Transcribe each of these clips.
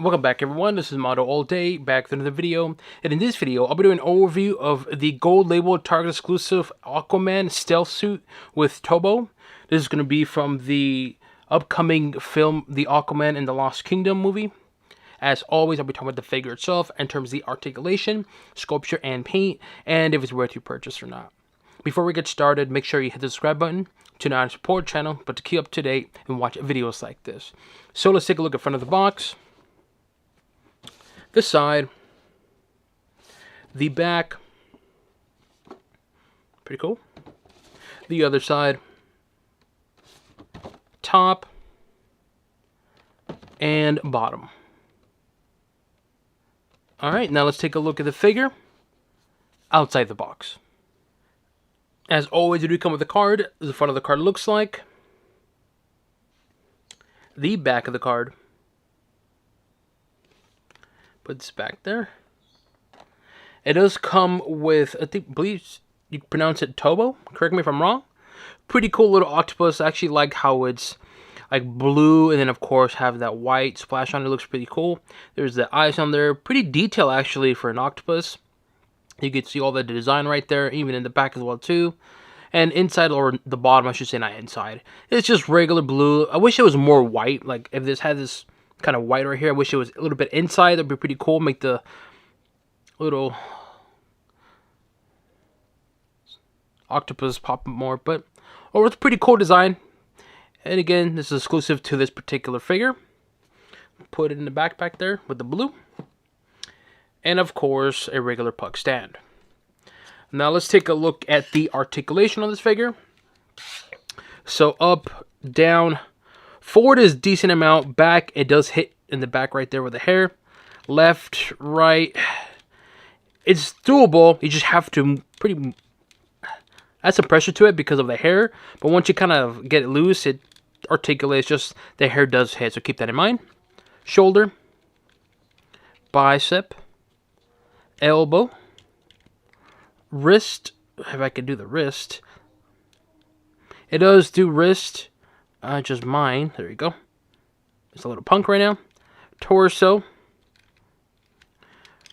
Welcome back everyone, this is Moto All Day, back with another video, and in this video I'll be doing an overview of the gold label Target exclusive Aquaman Stealth Suit with Topo. This is going to be from the upcoming film, The Aquaman and the Lost Kingdom movie. As always, I'll be talking about the figure itself in terms of the articulation, sculpture, and paint, and if it's worth you purchase or not. Before we get started, make sure you hit the subscribe button to not only support the channel, but to keep up to date and watch videos like this. So let's take a look at front of the box. This side, the back, pretty cool. The other side, top, and bottom. Alright, now let's take a look at the figure outside the box. As always, you do come with a card. The front of the card looks like. The back of the card. Put this back there. It does come with, I believe you pronounce it Topo. Correct me if I'm wrong. Pretty cool little octopus. I actually like how it's like blue and then of course have that white splash on it. Looks pretty cool. There's the eyes on there. Pretty detailed actually for an octopus. You can see all the design right there, even in the back as well too. And inside, or the bottom, I should say, not inside. It's just regular blue. I wish it was more white. Like if this had this kind of white right here, I wish it was a little bit inside. That'd be pretty cool. Make the little octopus pop more. But oh, it's a pretty cool design. And again, this is exclusive to this particular figure. Put it in the backpack there with the blue. And of course, a regular puck stand. Now let's take a look at the articulation of this figure. So up, down, forward is decent amount. Back, it does hit in the back right there with the hair. Left, right, it's doable. You just have to add some pressure to it because of the hair. But once you kind of get it loose, it articulates. Just the hair does hit, so keep that in mind. Shoulder, bicep, elbow, wrist. If I could do the wrist, it does do wrist. Just mine. There you go. It's a little punk right now. Torso,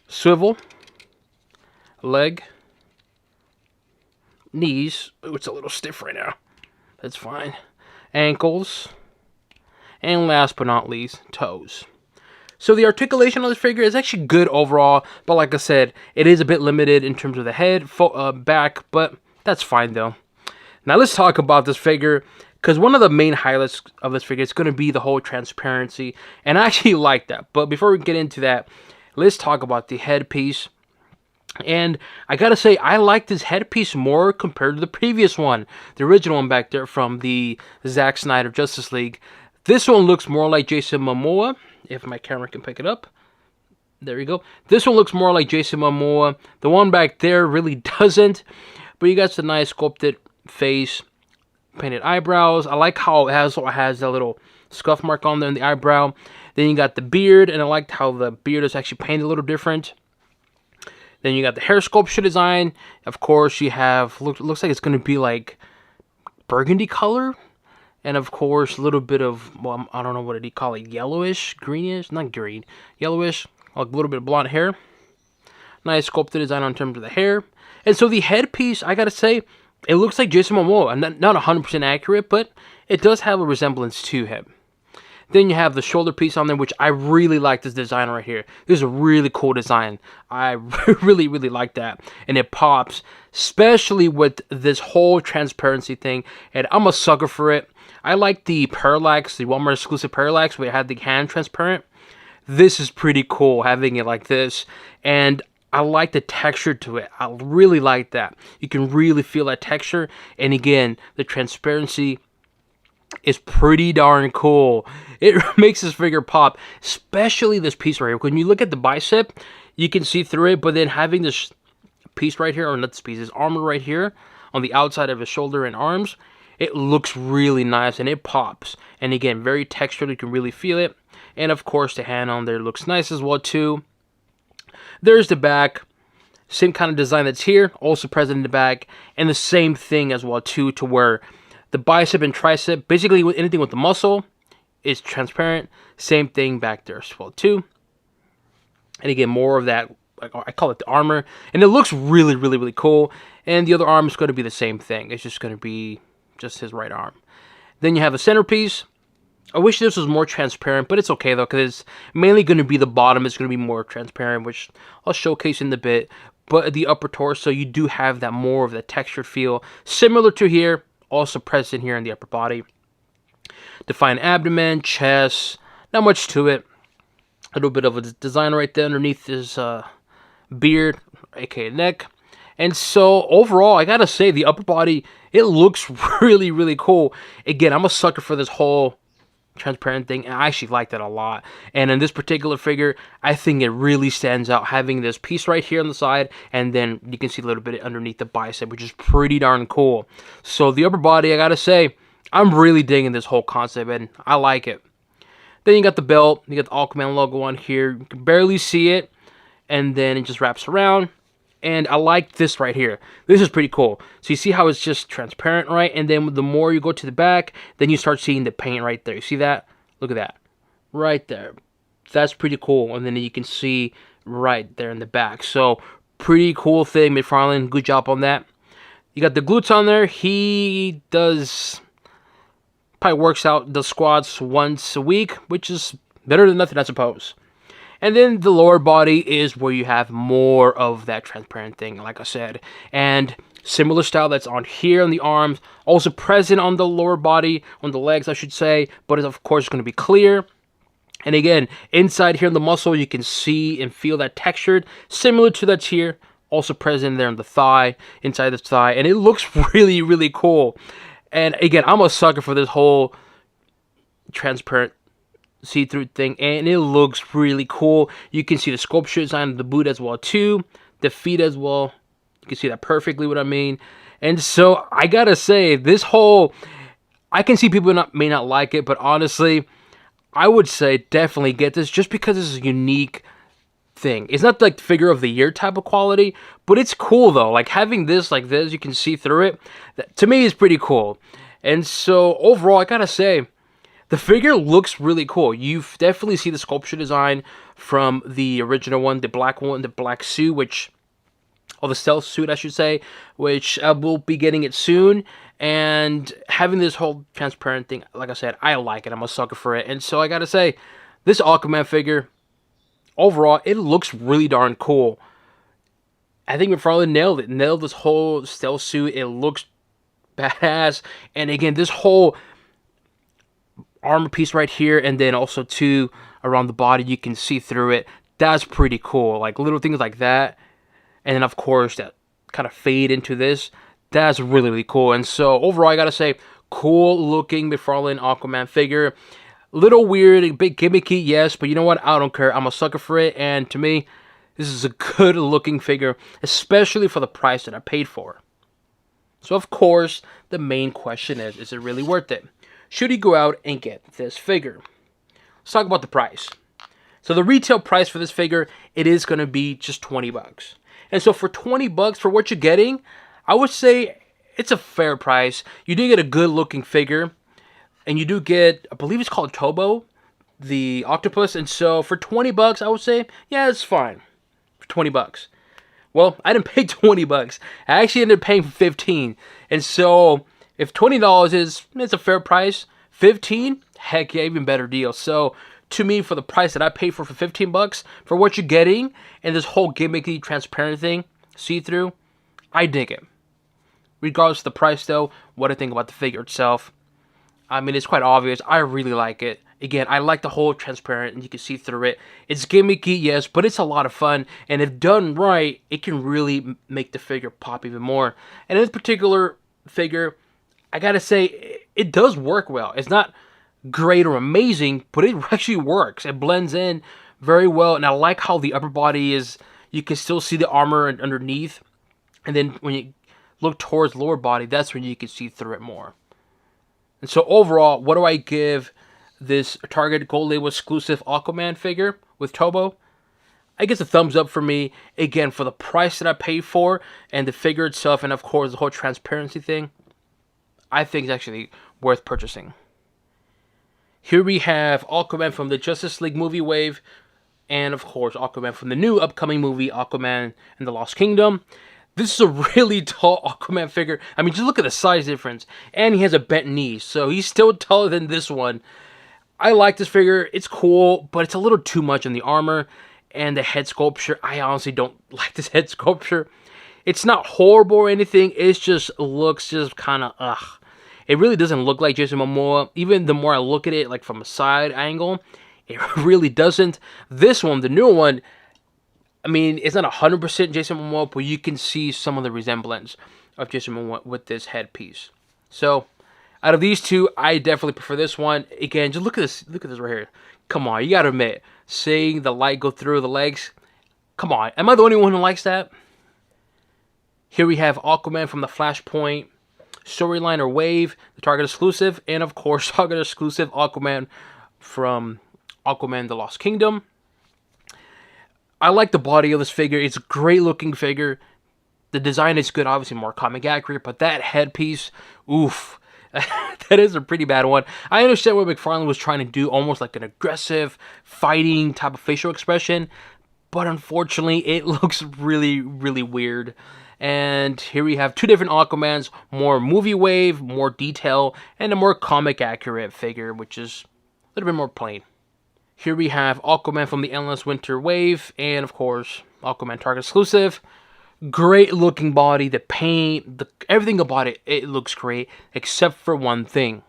swivel, leg, knees. Ooh, it's a little stiff right now. That's fine. Ankles, and last but not least, toes. So the articulation of this figure is actually good overall, but like I said, it is a bit limited in terms of the head, back, but that's fine though. Now let's talk about this figure, because one of the main highlights of this figure is going to be the whole transparency, and I actually like that. But before we get into that, let's talk about the headpiece. And I gotta say, I like this headpiece more compared to the previous one, the original one back there from the Zack Snyder Justice League. This one looks more like Jason Momoa, if my camera can pick it up. There you go. This one looks more like Jason Momoa. The one back there really doesn't. But you got the nice sculpted face, painted eyebrows. I like how it has that little scuff mark on there in the eyebrow. Then you got the beard, and I liked how the beard is actually painted a little different. Then you got the hair sculpture design. Of course, you have, looks like it's going to be like burgundy color. And of course, a little bit of, well, I don't know what do you call it, yellowish, greenish, not green, yellowish, like a little bit of blonde hair. Nice sculpted design in terms of the hair. And so the headpiece, I gotta say, it looks like Jason Momoa. Not 100% accurate, but it does have a resemblance to him. Then you have the shoulder piece on there, which I really like this design right here. This is a really cool design. I really like that. And it pops, especially with this whole transparency thing. And I'm a sucker for it. I like the parallax, the Walmart exclusive parallax, where it had the hand transparent. This is pretty cool, having it like this. And I like the texture to it. I really like that. You can really feel that texture. And again, the transparency is pretty darn cool. It makes this figure pop, especially this piece right here. When you look at the bicep, you can see through it, but then having this piece right here, or not this piece, this armor right here on the outside of his shoulder and arms, it looks really nice and it pops. And again, very textured, you can really feel it. And of course, the hand on there looks nice as well too. There's the back. Same kind of design that's here, also present in the back. And the same thing as well too, to where the bicep and tricep, basically anything with the muscle, is transparent. Same thing back there as well too. And again, more of that, like I call it the armor, and it looks really, really, really cool. And the other arm is going to be the same thing. It's just going to be just his right arm. Then you have a centerpiece. I wish this was more transparent, but it's okay though, because it's mainly going to be the bottom. It's going to be more transparent, which I'll showcase in a bit. But the upper torso, you do have that more of the textured feel, similar to here, also present here in the upper body. Defined abdomen, chest, not much to it. A little bit of a design right there underneath his beard, aka neck. And so overall, I gotta say, the upper body, it looks really, really cool. Again, I'm a sucker for this whole transparent thing, and I actually like that a lot. And in this particular figure, I think it really stands out, having this piece right here on the side, and then you can see a little bit underneath the bicep, which is pretty darn cool. So the upper body, I gotta say, I'm really digging this whole concept, and I like it. Then you got the belt, you got the Aquaman logo on here, you can barely see it, and then it just wraps around. And I like this right here. This is pretty cool. So you see how it's just transparent, right? And then the more you go to the back, then you start seeing the paint right there. You see that? Look at that. Right there. That's pretty cool. And then you can see right there in the back. So pretty cool thing, McFarlane. Good job on that. You got the glutes on there. He probably works out the squats once a week, which is better than nothing, I suppose. And then the lower body is where you have more of that transparent thing, like I said. And similar style that's on here on the arms, also present on the lower body, on the legs, I should say, but it's of course going to be clear. And again, inside here in the muscle, you can see and feel that textured, similar to that's here, also present there on the thigh, inside the thigh, and it looks really, really cool. And again, I'm a sucker for this whole transparent see-through thing, and it looks really cool. You can see the sculpture design of the boot as well too, the feet as well. You can see that perfectly, what I mean. And so I gotta say, this whole, I can see people may not like it, but honestly, I would say definitely get this, just because it's a unique thing. It's not like figure of the year type of quality, but it's cool though. Like having this like this, you can see through it. That, to me, is pretty cool. And so overall, I gotta say, the figure looks really cool. You definitely see the sculpture design from the original one, the black one, the black suit, or the stealth suit, I should say, which I will be getting it soon. And having this whole transparent thing, like I said, I like it. I'm a sucker for it. And so I gotta say, this Aquaman figure, overall, it looks really darn cool. I think McFarlane nailed it. Nailed this whole stealth suit. It looks badass. And again, this whole armor piece right here, and then also too around the body, you can see through it. That's pretty cool. Like little things like that. And then of course that kind of fade into this. That's really, really cool. And so overall, I gotta say, cool looking McFarlane Aquaman figure. Little weird, a bit gimmicky, yes, but you know what? I don't care. I'm a sucker for it, and to me, this is a good looking figure, especially for the price that I paid for. So of course, the main question is it really worth it? Should you go out and get this figure? Let's talk about the price. So the retail price for this figure, it is going to be just 20 bucks. And so for 20 bucks for what you're getting, I would say it's a fair price. You do get a good looking figure, and you do get, I believe it's called Topo, the octopus. And so for 20 bucks, I would say, yeah, it's fine. For 20 bucks. Well, I didn't pay 20 bucks. I actually ended up paying 15. And so if $20 it's a fair price, 15, heck yeah, even better deal. So to me, for the price that I paid for 15 bucks, for what you're getting, and this whole gimmicky, transparent thing, see-through, I dig it. Regardless of the price though, what I think about the figure itself, I mean, it's quite obvious. I really like it. Again, I like the whole transparent, and you can see through it. It's gimmicky, yes, but it's a lot of fun. And if done right, it can really make the figure pop even more. And in this particular figure, I gotta say, it does work well. It's not great or amazing, but it actually works. It blends in very well. And I like how the upper body is, you can still see the armor underneath. And then when you look towards the lower body, that's when you can see through it more. And so overall, what do I give this Target Gold Label exclusive Aquaman figure with Topo? I guess a thumbs up for me. Again, for the price that I paid for, and the figure itself, and of course the whole transparency thing, I think it's actually worth purchasing. Here we have Aquaman from the Justice League movie wave And of course, Aquaman from the new upcoming movie, Aquaman and the Lost Kingdom. This is a really tall Aquaman figure. I mean, just look at the size difference. And he has a bent knee, so he's still taller than this one. I like this figure. It's cool, but it's a little too much in the armor. And the head sculpture, I honestly don't like this head sculpture. It's not horrible or anything. It just looks just kind of, ugh. It really doesn't look like Jason Momoa. Even the more I look at it, like from a side angle, it really doesn't. This one, the newer one, I mean, it's not 100% Jason Momoa, but you can see some of the resemblance of Jason Momoa with this headpiece. So, out of these two, I definitely prefer this one. Again, just look at this. Look at this right here. Come on, you gotta admit, seeing the light go through the legs. Come on, am I the only one who likes that? Here we have Aquaman from the Flashpoint storyline or wave, the Target exclusive, and of course, Target exclusive Aquaman from Aquaman the Lost Kingdom. I like the body of this figure. It's a great looking figure. The design is good, obviously more comic accurate, but that headpiece, oof. That is a pretty bad one. I understand what McFarlane was trying to do, almost like an aggressive, fighting type of facial expression, but unfortunately, it looks really, really weird. And here we have two different Aquamans, more movie wave, more detail, and a more comic accurate figure, which is a little bit more plain. Here we have Aquaman from the Endless Winter Wave, and of course, Aquaman Target exclusive. Great looking body, the paint, everything about it, it looks great, except for one thing.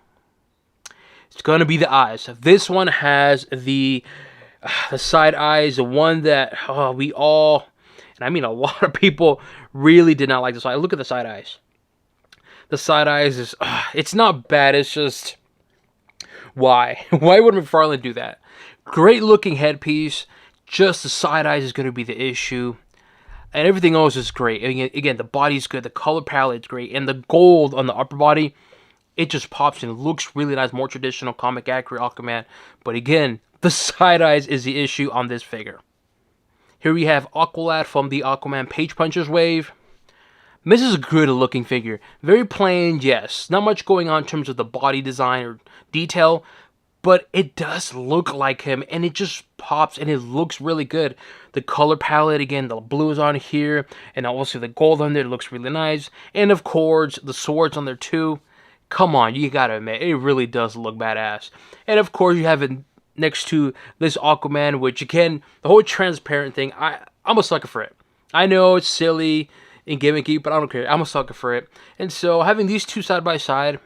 It's gonna be the eyes. This one has the side eyes, the one that we all, and I mean a lot of people, really did not like this eye. Look at the side eyes. The side eyes is, it's not bad, it's just, why? Why would McFarlane do that? Great looking headpiece, just the side eyes is going to be the issue. And everything else is great. Again, the body's good, the color palette's great, and the gold on the upper body, it just pops and looks really nice, more traditional, comic accurate Aquaman. But again, the side eyes is the issue on this figure. Here we have Aqualad from the Aquaman Page Punchers wave. This is a good looking figure. Very plain, yes. Not much going on in terms of the body design or detail, but it does look like him, and it just pops, and it looks really good. The color palette, again, the blue is on here, and also the gold on there looks really nice. And of course, the swords on there too. Come on, you gotta admit, it really does look badass. And of course, you have it next to this Aquaman, which again, the whole transparent thing, I'm a sucker for it. I know it's silly and gimmicky, but I don't care. I'm a sucker for it. And so having these two side by side,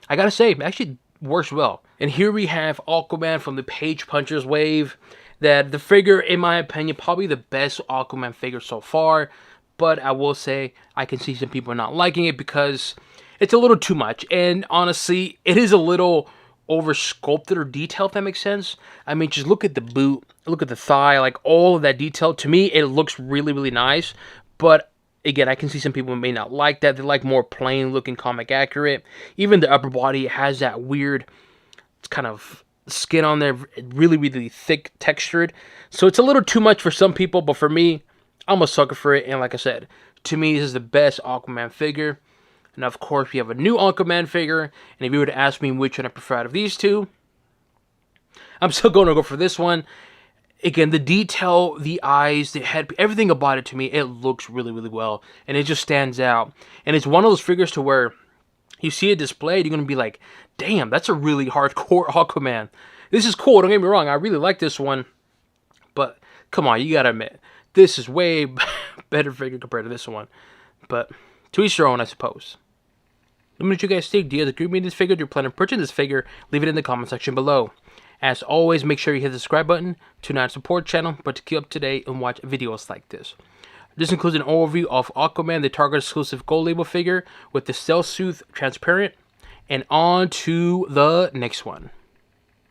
I gotta say, actually works well. And here we have Aquaman from the Page Punchers wave. That the figure, in my opinion, probably the best Aquaman figure so far. But I will say, I can see some people not liking it because it's a little too much. And honestly, it is a little over sculpted or detailed, if that makes sense. I mean, just look at the boot, look at the thigh, like all of that detail. To me, it looks really, really nice. But again, I can see some people may not like that. They like more plain looking, comic accurate. Even the upper body has that weird kind of skin on there, really, really thick textured. So it's a little too much for some people, but for me, I'm a sucker for it. And like I said, to me, this is the best Aquaman figure. And of course, we have a new Aquaman figure. And if you were to ask me which one I prefer out of these two, I'm still going to go for this one. Again, the detail, the eyes, the head, everything about it, to me, it looks really, really well. And it just stands out. And it's one of those figures to where you see it displayed, you're going to be like, damn, that's a really hardcore Aquaman. This is cool, don't get me wrong, I really like this one. But, come on, you got to admit, this is way better figure compared to this one. But, to each their own, I suppose. Let me know what you guys think. Do you guys agree with me in this figure? Do you plan on purchasing this figure? Leave it in the comment section below. As always, make sure you hit the subscribe button to not support the channel, but to keep up to date and watch videos like this. This includes an overview of Aquaman, the Target exclusive gold label figure with the Stealth Suit transparent. And on to the next one.